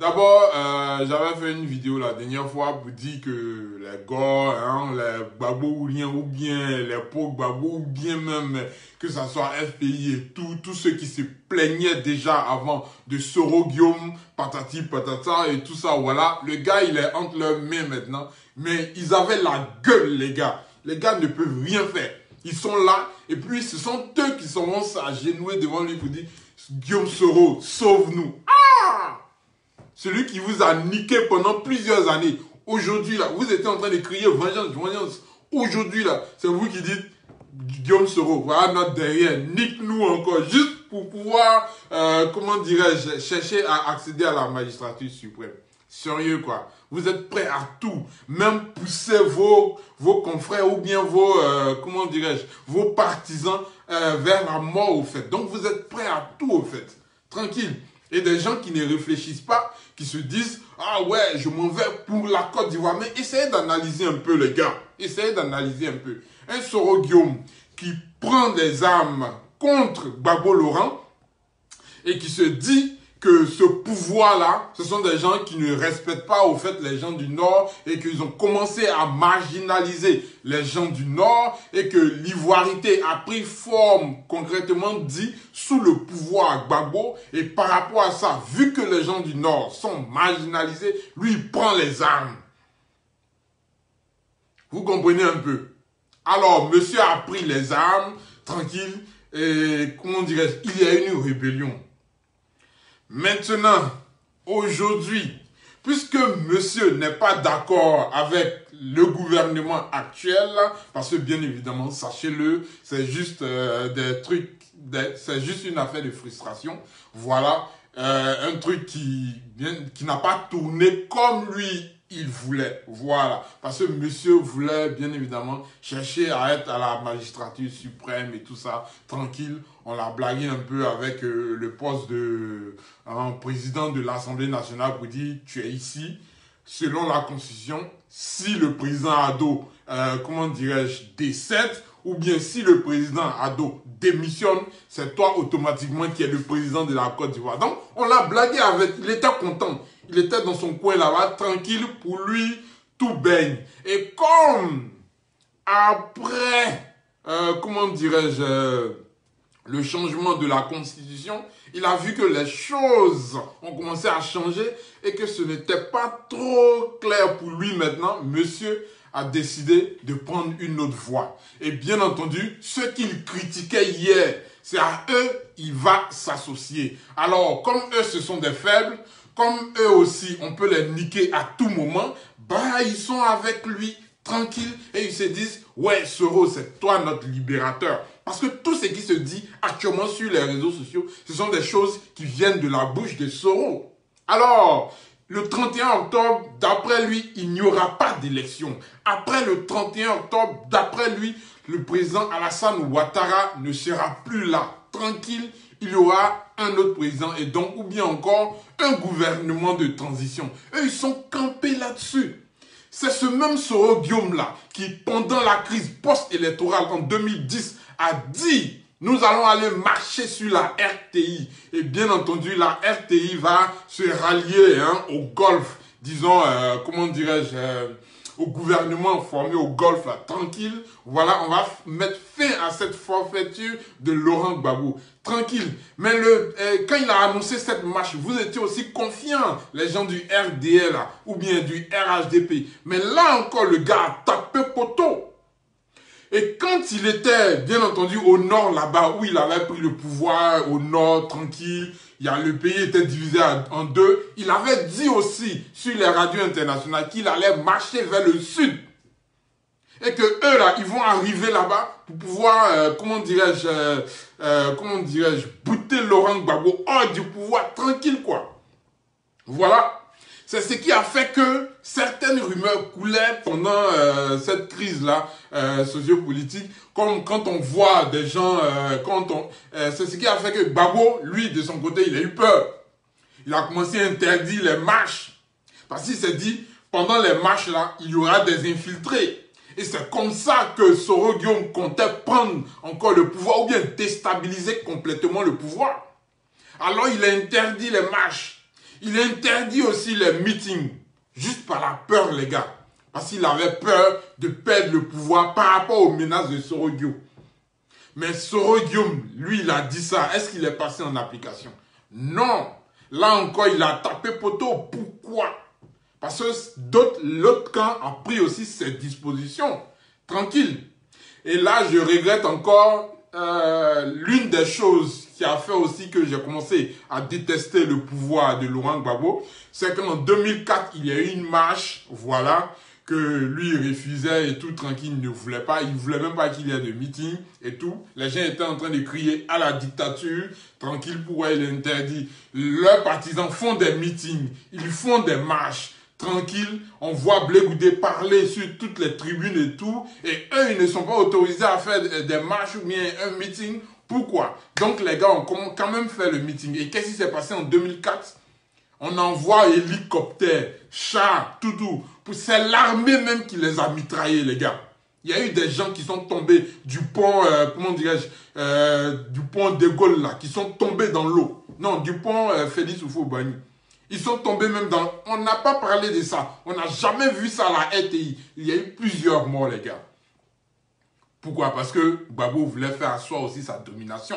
D'abord, j'avais fait une vidéo la dernière fois pour dire que les gars, hein, les babouiens ou bien les pauvres babous ou bien même que ça soit FPI et tous ceux qui se plaignaient déjà avant de Soro Guillaume, patati patata et tout ça, voilà. Le gars, il est entre leurs mains maintenant. Mais ils avaient la gueule, les gars. Les gars ne peuvent rien faire. Ils sont là et puis ce sont eux qui sont s'agenouiller devant lui pour dire Guillaume Soro, sauve-nous. Ah! Celui qui vous a niqué pendant plusieurs années. Aujourd'hui, là, vous étiez en train de crier vengeance, vengeance. Aujourd'hui, là, c'est vous qui dites Guillaume Soro, voilà notre derrière, nique-nous encore, juste pour pouvoir, comment dirais-je, chercher à accéder à la magistrature suprême. Sérieux, quoi. Vous êtes prêts à tout. Même pousser vos confrères ou bien vos, comment dirais-je, vos partisans vers la mort, au fait. Donc, vous êtes prêts à tout, au fait. Tranquille. Et des gens qui ne réfléchissent pas, qui se disent « Ah ouais, je m'en vais pour la Côte d'Ivoire. » Mais essayez d'analyser un peu, les gars. Essayez d'analyser un peu. Un Soro Guillaume qui prend des armes contre Gbagbo Laurent et qui se dit que ce pouvoir-là, ce sont des gens qui ne respectent pas au fait les gens du Nord et qu'ils ont commencé à marginaliser les gens du Nord et que l'ivoirité a pris forme, concrètement dit, sous le pouvoir Gbagbo. Et par rapport à ça, vu que les gens du Nord sont marginalisés, lui, il prend les armes. Vous comprenez un peu? Alors, monsieur a pris les armes, tranquille, et comment dirais-je, il y a une rébellion. Maintenant, aujourd'hui, puisque monsieur n'est pas d'accord avec le gouvernement actuel, parce que bien évidemment, sachez-le, c'est juste des trucs, c'est juste une affaire de frustration. Voilà, un truc qui n'a pas tourné comme lui il voulait. Voilà, parce que monsieur voulait bien évidemment chercher à être à la magistrature suprême et tout ça, tranquille. On l'a blagué un peu avec le poste de président de l'Assemblée nationale pour dire tu es ici. Selon la Constitution, si le président Ado, comment dirais-je, décède, ou bien si le président Ado démissionne, c'est toi automatiquement qui es le président de la Côte d'Ivoire. Donc, on l'a blagué avec, il était content. Il était dans son coin là-bas, tranquille, pour lui, tout baigne. Et comme après, comment dirais-je, le changement de la Constitution, il a vu que les choses ont commencé à changer et que ce n'était pas trop clair pour lui maintenant. Monsieur a décidé de prendre une autre voie. Et bien entendu, ceux qu'il critiquait hier, c'est à eux, il va s'associer. Alors, comme eux, ce sont des faibles, comme eux aussi, on peut les niquer à tout moment, bah, ils sont avec lui, tranquilles, et ils se disent, ouais, Soro, c'est toi notre libérateur. Parce que tout ce qui se dit actuellement sur les réseaux sociaux, ce sont des choses qui viennent de la bouche de Soro. Alors, le 31 octobre, d'après lui, il n'y aura pas d'élection. Après le 31 octobre, d'après lui, le président Alassane Ouattara ne sera plus là. Tranquille, il y aura un autre président et donc, ou bien encore, un gouvernement de transition. Eux, ils sont campés là-dessus. C'est ce même Soro Guillaume-là qui, pendant la crise post-électorale en 2010, a dit « Nous allons aller marcher sur la RTI ». Et bien entendu, la RTI va se rallier au Golfe, disons, comment dirais-je, au gouvernement formé au Golfe, là, tranquille. Voilà, on va mettre fin à cette forfaiture de Laurent Gbagbo. Tranquille. Mais quand il a annoncé cette marche, vous étiez aussi confiants, les gens du RDL, là, ou bien du RHDP. Mais là encore, le gars a tapé poteau. Et quand il était, bien entendu, au nord là-bas, où il avait pris le pouvoir, au nord, tranquille, le pays était divisé en deux, il avait dit aussi sur les radios internationales qu'il allait marcher vers le sud. Et que eux, là, ils vont arriver là-bas pour pouvoir, comment dirais-je, bouter Laurent Gbagbo hors du pouvoir, tranquille, quoi. Voilà. C'est ce qui a fait que certaines rumeurs coulaient pendant cette crise-là sociopolitique. Comme quand on voit des gens, c'est ce qui a fait que Gbagbo, lui, de son côté, il a eu peur. Il a commencé à interdire les marches. Parce qu'il s'est dit, pendant les marches-là, il y aura des infiltrés. Et c'est comme ça que Soro Guillaume comptait prendre encore le pouvoir ou bien déstabiliser complètement le pouvoir. Alors il a interdit les marches. Il interdit aussi les meetings, juste par la peur, les gars. Parce qu'il avait peur de perdre le pouvoir par rapport aux menaces de Soro Guillaume. Mais Soro Guillaume, lui, il a dit ça. Est-ce qu'il est passé en application? Non. Là encore, il a tapé poteau. Pourquoi? Parce que l'autre camp a pris aussi ses dispositions. Tranquille. Et là, je regrette encore l'une des choses qui a fait aussi que j'ai commencé à détester le pouvoir de Laurent Gbagbo. C'est qu'en 2004, il y a eu une marche, voilà, que lui refusait et tout, tranquille, il ne voulait pas. Il ne voulait même pas qu'il y ait de meeting et tout. Les gens étaient en train de crier à la dictature. Tranquille, pourquoi il interdit? Leurs partisans font des meetings, ils font des marches. Tranquille, on voit Blé Goudé parler sur toutes les tribunes et tout. Et eux, ils ne sont pas autorisés à faire des marches ou bien un meeting. Pourquoi? Donc les gars ont quand même fait le meeting. Et qu'est-ce qui s'est passé en 2004? On envoie hélicoptères, chars, tout. C'est l'armée même qui les a mitraillés, les gars. Il y a eu des gens qui sont tombés du pont, comment dirais-je, du pont de Gaulle là, qui sont tombés dans l'eau. Non, du pont Félix Houphouët-Boigny. Ils sont tombés même dans... On n'a pas parlé de ça. On n'a jamais vu ça à la RTI. Il y a eu plusieurs morts, les gars. Pourquoi? Parce que Gbagbo voulait faire asseoir aussi sa domination.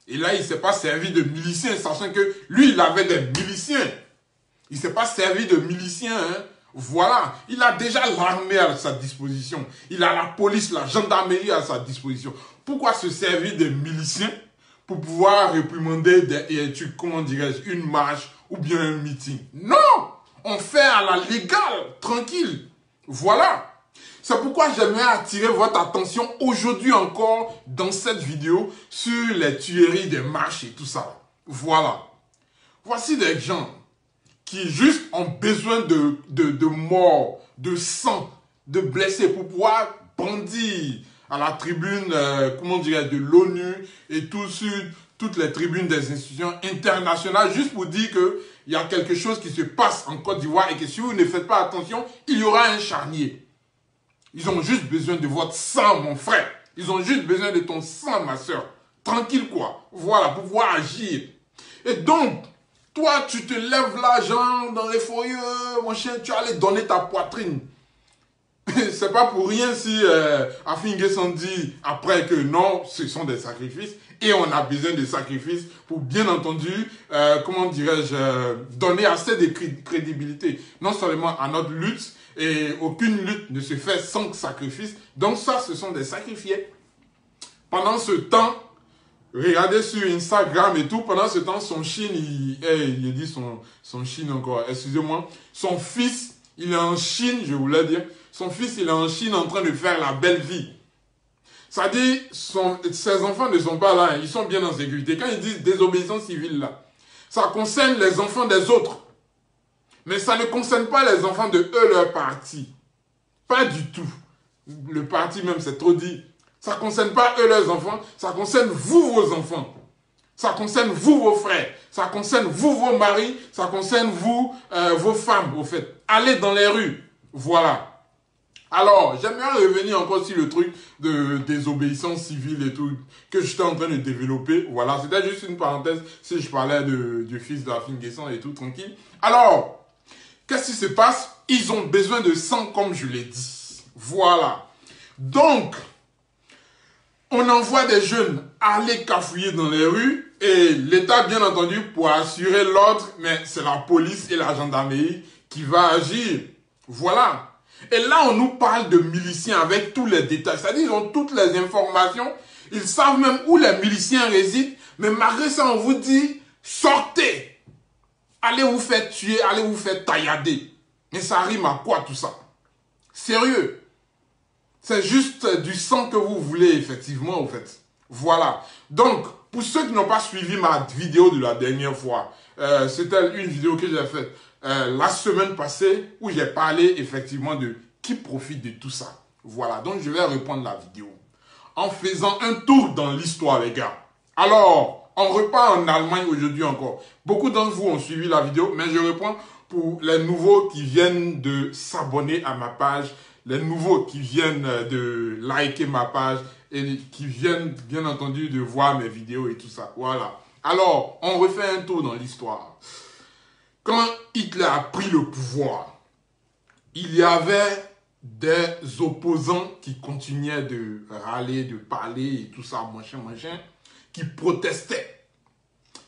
Et là, il ne s'est pas servi de miliciens, sachant que lui, il avait des miliciens. Il ne s'est pas servi de miliciens, hein. Voilà. Il a déjà l'armée à sa disposition. Il a la police, la gendarmerie à sa disposition. Pourquoi se servir des miliciens pour pouvoir réprimander comment dirais-je, une marche ou bien un meeting? Non! On fait à la légale, tranquille. Voilà. C'est pourquoi j'aimerais attirer votre attention aujourd'hui encore dans cette vidéo sur les tueries des marches et tout ça. Voilà. Voici des gens qui juste ont besoin de morts, de sang, de blessés pour pouvoir brandir à la tribune, comment dirais-je, de l'ONU et tout sur toutes les tribunes des institutions internationales, juste pour dire qu'il y a quelque chose qui se passe en Côte d'Ivoire et que si vous ne faites pas attention, il y aura un charnier. Ils ont juste besoin de votre sang, mon frère. Ils ont juste besoin de ton sang, ma soeur. Tranquille, quoi. Voilà, pour pouvoir agir. Et donc, toi, tu te lèves là, genre, dans les foyers, mon chien, tu vas aller donner ta poitrine. C'est pas pour rien si Afin N'Guessan dit après que non, ce sont des sacrifices. Et on a besoin de sacrifices pour, bien entendu, comment dirais-je, donner assez de crédibilité. Non seulement à notre lutte, et aucune lutte ne se fait sans sacrifice. Donc ça, ce sont des sacrifiés. Pendant ce temps, regardez sur Instagram et tout, pendant ce temps, son chien, il dit son chien encore, excusez-moi, son fils, il est en Chine, je voulais dire, son fils, il est en Chine en train de faire la belle vie. Ça dit, ses enfants ne sont pas là, hein, ils sont bien en sécurité. Quand ils disent désobéissance civile là, ça concerne les enfants des autres. Mais ça ne concerne pas les enfants de eux, leur parti. Pas du tout. Le parti même, c'est trop dit. Ça ne concerne pas eux, leurs enfants. Ça concerne vous, vos enfants. Ça concerne vous, vos frères. Ça concerne vous, vos maris. Ça concerne vous, vos femmes, au fait. Allez dans les rues. Voilà. Alors, j'aimerais revenir encore sur le truc de désobéissance civile et tout, que j'étais en train de développer. Voilà, c'était juste une parenthèse si je parlais du fils d'Afin N'Guessan et tout, tranquille. Alors, qu'est-ce qui se passe? Ils ont besoin de sang, comme je l'ai dit. Voilà. Donc, on envoie des jeunes aller cafouiller dans les rues et l'État, bien entendu, pour assurer l'ordre, mais c'est la police et la gendarmerie qui va agir. Voilà. Et là, on nous parle de miliciens avec tous les détails. C'est-à-dire, ils ont toutes les informations. Ils savent même où les miliciens résident. Mais malgré ça, on vous dit, sortez. Allez vous faire tuer, allez vous faire taillader. Mais ça rime à quoi tout ça? Sérieux. C'est juste du sang que vous voulez, effectivement, au fait. Voilà. Donc, pour ceux qui n'ont pas suivi ma vidéo de la dernière fois, c'était une vidéo que j'ai faite la semaine passée où j'ai parlé, effectivement, de qui profite de tout ça. Voilà. Donc, je vais reprendre la vidéo en faisant un tour dans l'histoire, les gars. Alors, on repart en Allemagne aujourd'hui encore. Beaucoup d'entre vous ont suivi la vidéo, mais je reprends pour les nouveaux qui viennent de s'abonner à ma page, les nouveaux qui viennent de liker ma page et qui viennent, bien entendu, de voir mes vidéos et tout ça. Voilà. Alors, on refait un tour dans l'histoire. quand Hitler a pris le pouvoir, il y avait des opposants qui continuaient de râler, de parler et tout ça, machin, qui protestaient.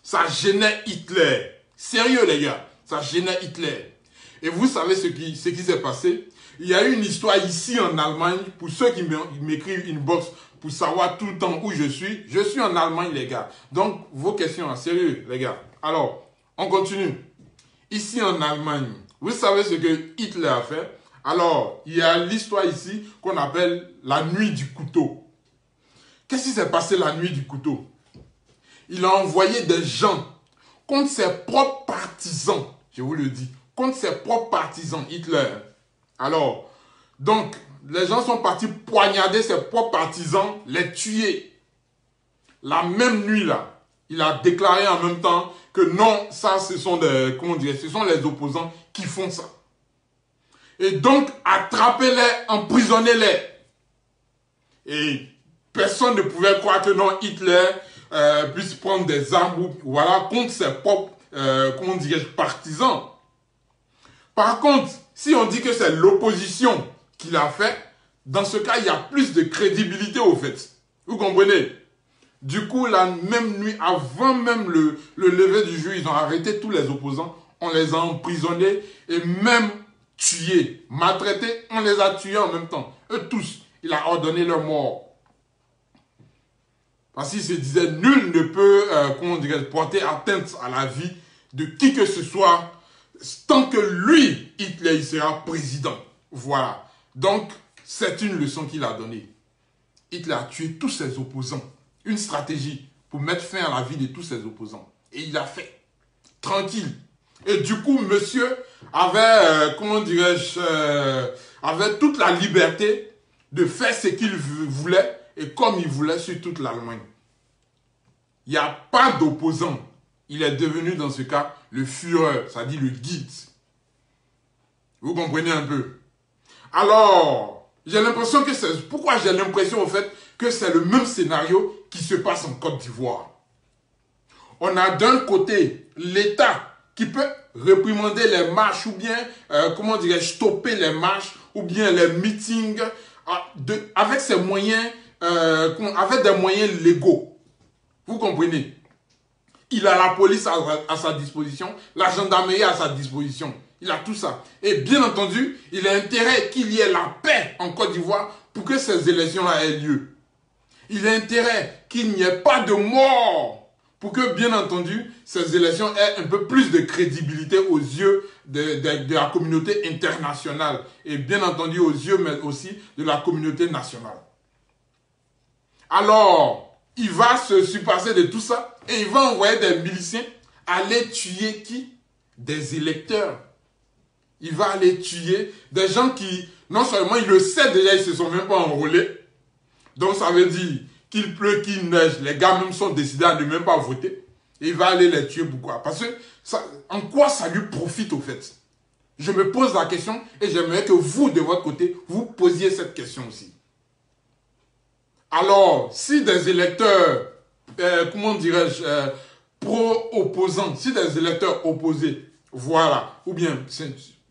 Ça gênait Hitler. Sérieux, les gars, ça gênait Hitler. Et vous savez ce qui s'est passé? Il y a eu une histoire ici en Allemagne, pour ceux qui m'écrivent une box pour savoir tout le temps où je suis. Je suis en Allemagne, les gars. Donc, vos questions, sérieux, les gars. Alors, on continue. Ici en Allemagne, vous savez ce que Hitler a fait? Alors, il y a l'histoire ici qu'on appelle la nuit du couteau. Qu'est-ce qui s'est passé la nuit du couteau? Il a envoyé des gens contre ses propres partisans, je vous le dis, contre ses propres partisans, Hitler. Alors, donc, les gens sont partis poignarder ses propres partisans, les tuer. La même nuit là, il a déclaré en même temps que non, ça ce sont des, comment dire, ce sont les opposants qui font ça. Et donc, attrapez-les, emprisonnez-les. Et personne ne pouvait croire que non, Hitler puisse prendre des armes voilà, contre ses propres, comment dirais-je, partisans. Par contre, si on dit que c'est l'opposition qui l'a fait, dans ce cas, il y a plus de crédibilité au fait. Vous comprenez? Du coup, la même nuit, avant même le lever du jour, ils ont arrêté tous les opposants, on les a emprisonnés et même tués, maltraités, on les a tués en même temps. Eux tous, il a ordonné leur mort. Parce qu'il se disait, nul ne peut, comment dirais-je, porter atteinte à la vie de qui que ce soit, tant que lui, Hitler, il sera président. Voilà. Donc, c'est une leçon qu'il a donnée. Hitler a tué tous ses opposants. Une stratégie pour mettre fin à la vie de tous ses opposants. Et il l'a fait. Tranquille. Et du coup, monsieur avait, comment dirais-je, avait toute la liberté de faire ce qu'il voulait et comme il voulait sur toute l'Allemagne. Il n'y a pas d'opposant. Il est devenu dans ce cas le Führer, c'est-à-dire le guide. Vous comprenez un peu? Alors, j'ai l'impression que c'est... Pourquoi j'ai l'impression au fait que c'est le même scénario qui se passe en Côte d'Ivoire? On a d'un côté l'État qui peut réprimander les marches ou bien, comment dirais-je, stopper les marches ou bien les meetings avec ses moyens, avec des moyens légaux. Vous comprenez? Il a la police à sa disposition, la gendarmerie à sa disposition. Il a tout ça. Et bien entendu, il a intérêt qu'il y ait la paix en Côte d'Ivoire pour que ces élections-là aient lieu. Il a intérêt qu'il n'y ait pas de mort pour que, bien entendu, ces élections aient un peu plus de crédibilité aux yeux de la communauté internationale. Et bien entendu, aux yeux, mais aussi de la communauté nationale. Alors, il va se surpasser de tout ça et il va envoyer des miliciens aller tuer qui? Des électeurs. Il va aller tuer des gens qui, non seulement il le sait déjà, ils ne se sont même pas enrôlés. Donc ça veut dire qu'il pleut, qu'il neige, les gars même sont décidés à ne même pas voter. Et il va aller les tuer pourquoi? Parce que ça, en quoi ça lui profite au fait? Je me pose la question et j'aimerais que vous, de votre côté, vous posiez cette question aussi. Alors, si des électeurs, comment dirais-je, pro-opposants, si des électeurs opposés, voilà, ou bien,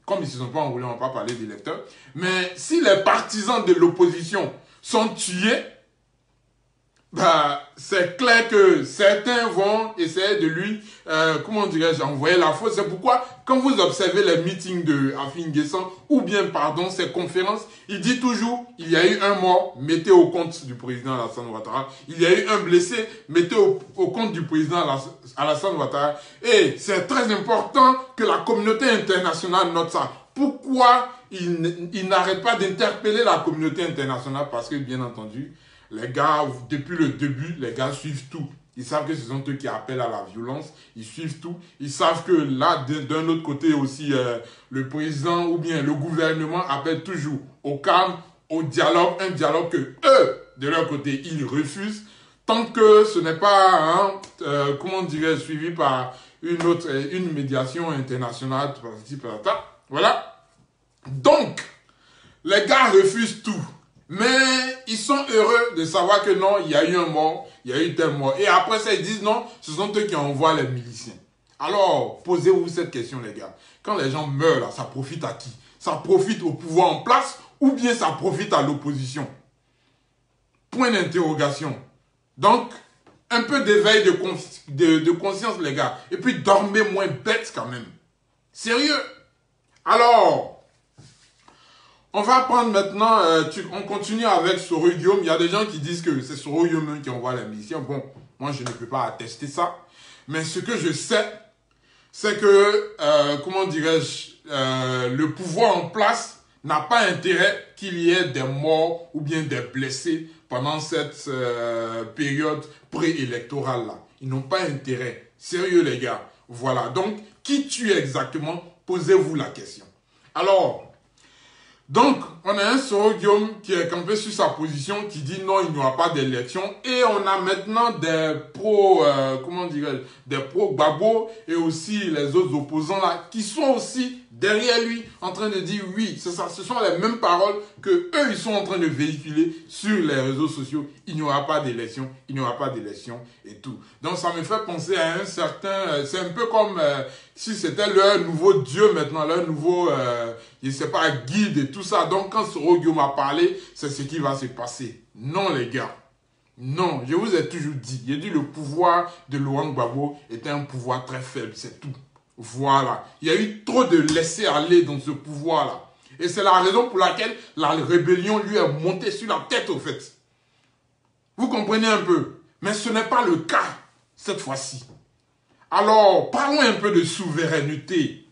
comme ils ne se sont pas enrôlés, on ne va pas parler d'électeurs, mais si les partisans de l'opposition sont tués, bah, c'est clair que certains vont essayer de lui, comment dirais-je, envoyer la faute. C'est pourquoi, quand vous observez les meetings de Afin Guessan, ou bien, pardon, ces conférences, il dit toujours, il y a eu un mort, mettez au compte du président Alassane Ouattara. Il y a eu un blessé, mettez au compte du président Alassane Ouattara. Et c'est très important que la communauté internationale note ça. Pourquoi il n'arrête pas d'interpeller la communauté internationale? Parce que, bien entendu, les gars, depuis le début, les gars suivent tout. Ils savent que ce sont eux qui appellent à la violence. Ils suivent tout. Ils savent que là, d'un autre côté aussi, le président ou bien le gouvernement appelle toujours au calme, au dialogue. Un dialogue que eux, de leur côté, ils refusent. Tant que ce n'est pas, comment dirais-je, suivi par une médiation internationale. Voilà. Donc, les gars refusent tout. Mais ils sont heureux de savoir que non, il y a eu un mort, il y a eu tel mort. Et après ça, ils disent non, ce sont eux qui envoient les miliciens. Alors, posez-vous cette question, les gars. Quand les gens meurent, là, ça profite à qui? Ça profite au pouvoir en place ou bien ça profite à l'opposition? Point d'interrogation. Donc, un peu d'éveil de conscience, les gars. Et puis, dormez moins bête quand même. Sérieux? Alors, on va prendre maintenant, on continue avec Soro Guillaume. Il y a des gens qui disent que c'est Soro Guillaume qui envoie la mission. Bon, moi, je ne peux pas attester ça. Mais ce que je sais, c'est que, comment dirais-je, le pouvoir en place n'a pas intérêt qu'il y ait des morts ou bien des blessés pendant cette période préélectorale-là. Ils n'ont pas intérêt. Sérieux, les gars. Voilà. Donc, qui tue exactement? Posez-vous la question. Alors, donc, on a un Soro Guillaume qui est campé sur sa position, qui dit non, il n'y aura pas d'élection. Et on a maintenant des comment dirais-je, des pro-Gbagbo et aussi les autres opposants là, qui sont aussi derrière lui, en train de dire oui, c'est ça, ce sont les mêmes paroles que eux, ils sont en train de véhiculer sur les réseaux sociaux. Il n'y aura pas d'élection, il n'y aura pas d'élection et tout. Donc, ça me fait penser à un certain, c'est un peu comme si c'était leur nouveau Dieu maintenant, leur nouveau, je ne sais pas, guide et tout ça. Donc, quand Soro Guillaume a parlé, c'est ce qui va se passer. Non, les gars. Non, je vous ai toujours dit. J'ai dit le pouvoir de Laurent Gbagbo était un pouvoir très faible, c'est tout. Voilà. Il y a eu trop de laisser-aller dans ce pouvoir-là. Et c'est la raison pour laquelle la rébellion lui est montée sur la tête, au fait. Vous comprenez un peu? Mais ce n'est pas le cas, cette fois-ci. Alors, parlons un peu de souveraineté.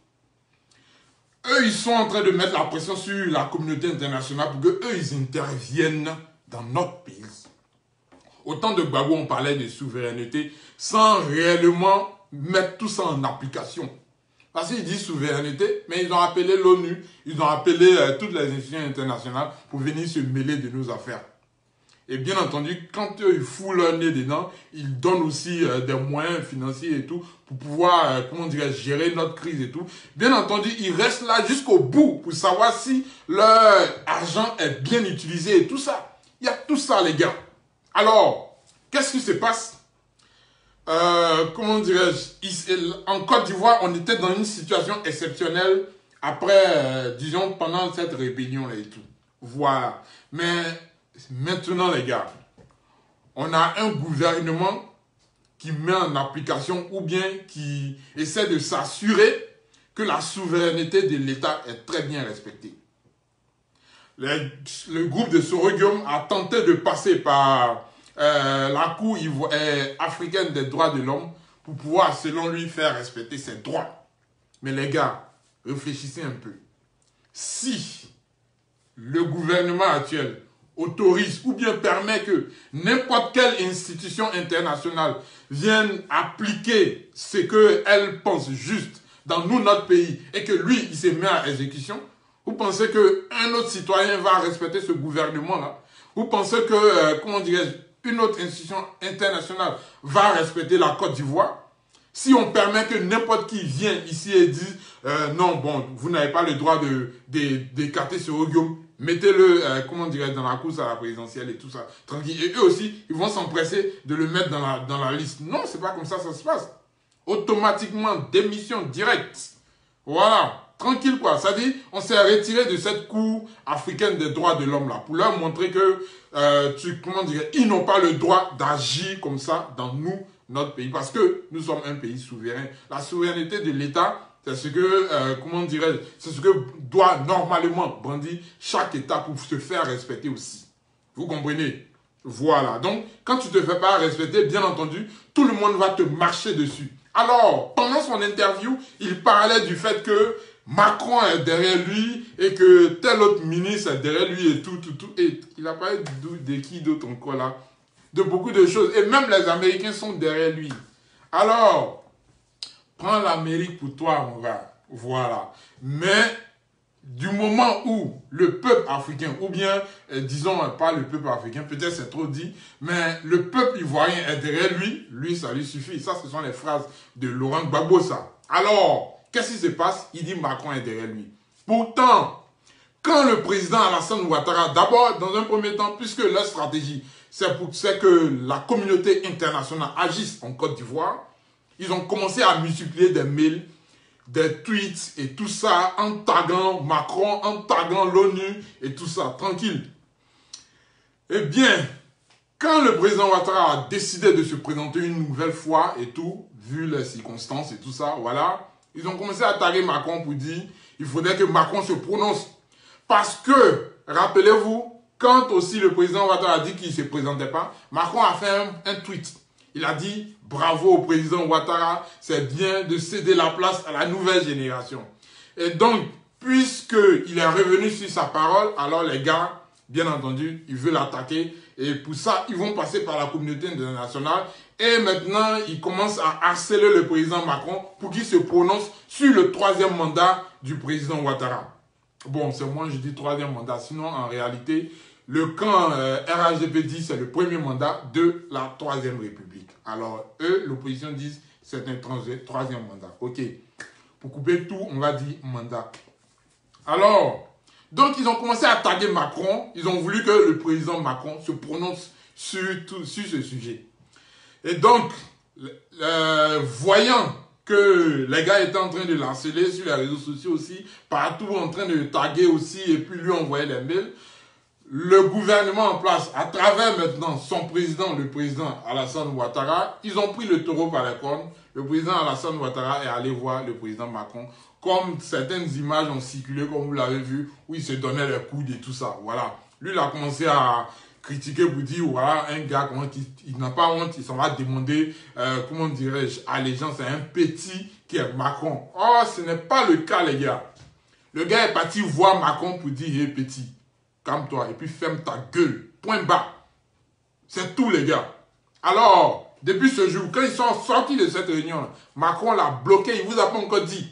Eux, ils sont en train de mettre la pression sur la communauté internationale pour qu'eux, ils interviennent dans notre pays. Au temps de Gbagbo, on parlait de souveraineté sans réellement mettre tout ça en application. Parce qu'ils disent souveraineté, mais ils ont appelé l'ONU, ils ont appelé toutes les institutions internationales pour venir se mêler de nos affaires. Et bien entendu, quand ils foutent leur nez dedans, ils donnent aussi des moyens financiers et tout pour pouvoir, comment dirais-je, gérer notre crise et tout. Bien entendu, ils restent là jusqu'au bout pour savoir si leur argent est bien utilisé et tout ça. Il y a tout ça, les gars. Alors, qu'est-ce qui se passe? Comment dirais-je, en Côte d'Ivoire, on était dans une situation exceptionnelle après, disons, pendant cette rébellion-là et tout. Voilà. Mais maintenant, les gars, on a un gouvernement qui met en application ou bien qui essaie de s'assurer que la souveraineté de l'État est très bien respectée. Le groupe de Soro Guillaume a tenté de passer par la Cour africaine des droits de l'homme pour pouvoir, selon lui, faire respecter ses droits. Mais les gars, réfléchissez un peu. Si le gouvernement actuel autorise ou bien permet que n'importe quelle institution internationale vienne appliquer ce qu'elle pense juste dans notre pays et que lui, il se met à exécution, vous pensez qu'un autre citoyen va respecter ce gouvernement-là? Vous pensez que, comment dirais-je, une autre institution internationale va respecter la Côte d'Ivoire? Si on permet que n'importe qui vienne ici et dise non, bon, vous n'avez pas le droit d'écarter Soro Guillaume, mettez-le, comment dirais-je, dans la course à la présidentielle et tout ça, tranquille. Et eux aussi, ils vont s'empresser de le mettre dans la liste. Non, c'est pas comme ça se passe. Automatiquement, démission directe. Voilà. Tranquille quoi, ça dit, on s'est retiré de cette cour africaine des droits de l'homme là, pour leur montrer que, comment dire, ils n'ont pas le droit d'agir comme ça dans notre pays, parce que nous sommes un pays souverain. La souveraineté de l'État, c'est ce que, comment dirais-je, c'est ce que doit normalement brandir chaque État pour se faire respecter aussi. Vous comprenez? Voilà, donc quand tu ne te fais pas respecter, bien entendu, tout le monde va te marcher dessus. Alors, pendant son interview, il parlait du fait que Macron est derrière lui et que tel autre ministre est derrière lui et tout. Et il a parlé de qui d'autre encore là? De beaucoup de choses. Et même les Américains sont derrière lui. Alors, prends l'Amérique pour toi, mon gars. Voilà. Mais du moment où le peuple africain, ou bien, disons pas le peuple africain, peut-être c'est trop dit, mais le peuple ivoirien est derrière lui, ça lui suffit. Ça, ce sont les phrases de Laurent Gbagbo, ça. Alors, qu'est-ce qui se passe? Il dit Macron est derrière lui. Pourtant, quand le président Alassane Ouattara, d'abord, dans un premier temps, puisque leur stratégie, c'est que la communauté internationale agisse en Côte d'Ivoire, ils ont commencé à multiplier des mails, des tweets et tout ça, en taguant Macron, en taguant l'ONU et tout ça, tranquille. Eh bien, quand le président Ouattara a décidé de se présenter une nouvelle fois et tout, vu les circonstances et tout ça, voilà, ils ont commencé à taguer Macron pour dire il faudrait que Macron se prononce. Parce que, rappelez-vous, quand aussi le président Ouattara a dit qu'il ne se présentait pas, Macron a fait un tweet. Il a dit bravo au président Ouattara, c'est bien de céder la place à la nouvelle génération. Et donc, puisqu'il est revenu sur sa parole, alors les gars, bien entendu, ils veulent l'attaquer. Et pour ça, ils vont passer par la communauté internationale. Et maintenant, ils commencent à harceler le président Macron pour qu'il se prononce sur le 3e mandat du président Ouattara. Bon, c'est moi, je dis 3e mandat. Sinon, en réalité, le camp RHDP dit c'est le 1er mandat de la 3e République. Alors, eux, l'opposition disent c'est un 3e mandat. Ok. Pour couper tout, on va dire mandat. Alors, donc ils ont commencé à taguer Macron. Ils ont voulu que le président Macron se prononce sur ce sujet. Et donc, voyant que les gars étaient en train de l'harceler sur les réseaux sociaux aussi, partout en train de le taguer aussi et puis lui envoyer des mails, le gouvernement en place, à travers maintenant son président, le président Alassane Ouattara, ils ont pris le taureau par les cornes. Le président Alassane Ouattara est allé voir le président Macron, comme certaines images ont circulé, comme vous l'avez vu, où il se donnait les coudes et tout ça. Voilà. Lui, il a commencé à critiquer pour dire, voilà, un gars, comment il n'a pas honte, il s'en va demander, comment dirais-je, allégeance à un petit qui est Macron. Oh, ce n'est pas le cas, les gars. Le gars est parti voir Macron pour dire, hé, petit, calme-toi et puis ferme ta gueule. Point bas. C'est tout, les gars. Alors, depuis ce jour, quand ils sont sortis de cette réunion, Macron l'a bloqué, il ne vous a pas encore dit.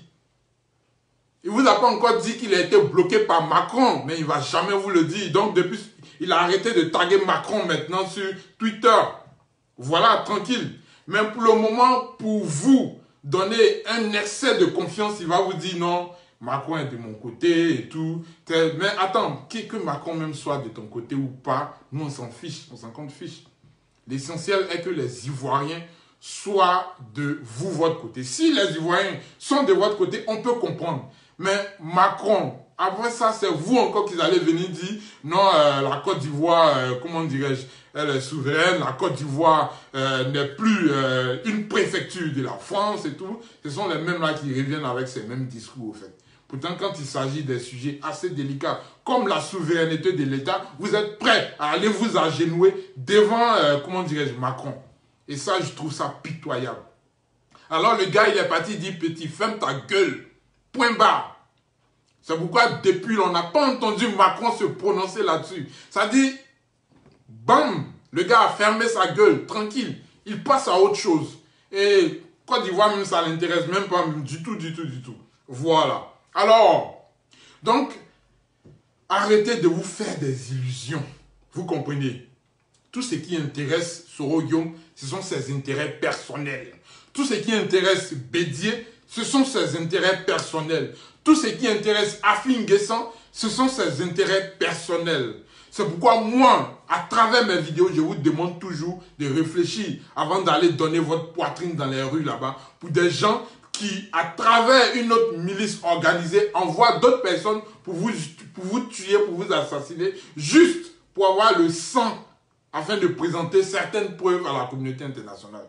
Il ne vous a pas encore dit qu'il a été bloqué par Macron, mais il ne va jamais vous le dire. Donc, depuis, il a arrêté de taguer Macron maintenant sur Twitter. Voilà, tranquille. Mais pour le moment, pour vous donner un excès de confiance, il va vous dire non, Macron est de mon côté et tout. Mais attends, que Macron même soit de ton côté ou pas, nous on s'en fiche, on s'en compte fiche. L'essentiel est que les Ivoiriens soient de vous, votre côté. Si les Ivoiriens sont de votre côté, on peut comprendre. Mais Macron, après ça, c'est vous encore qui allez venir dire non, la Côte d'Ivoire, comment dirais-je, elle est souveraine, la Côte d'Ivoire n'est plus une préfecture de la France et tout. Ce sont les mêmes là qui reviennent avec ces mêmes discours, au fait. Pourtant, quand il s'agit des sujets assez délicats, comme la souveraineté de l'État, vous êtes prêts à aller vous agenouiller devant, comment dirais-je, Macron. Et ça, je trouve ça pitoyable. Alors, le gars, il est parti dire, petit, ferme ta gueule. Point barre. C'est pourquoi, depuis, on n'a pas entendu Macron se prononcer là-dessus. Ça dit, bam, le gars a fermé sa gueule, tranquille. Il passe à autre chose. Et Côte d'Ivoire, même, ça ne l'intéresse même pas du tout, du tout, du tout. Voilà. Alors, donc, arrêtez de vous faire des illusions. Vous comprenez? Tout ce qui intéresse Soro Guillaume, ce sont ses intérêts personnels. Tout ce qui intéresse Bédié, ce sont ses intérêts personnels. Tout ce qui intéresse Afin Guessan, ce sont ses intérêts personnels. C'est pourquoi moi, à travers mes vidéos, je vous demande toujours de réfléchir avant d'aller donner votre poitrine dans les rues là-bas pour des gens qui, à travers une autre milice organisée, envoient d'autres personnes pour vous tuer, pour vous assassiner, juste pour avoir le sang afin de présenter certaines preuves à la communauté internationale.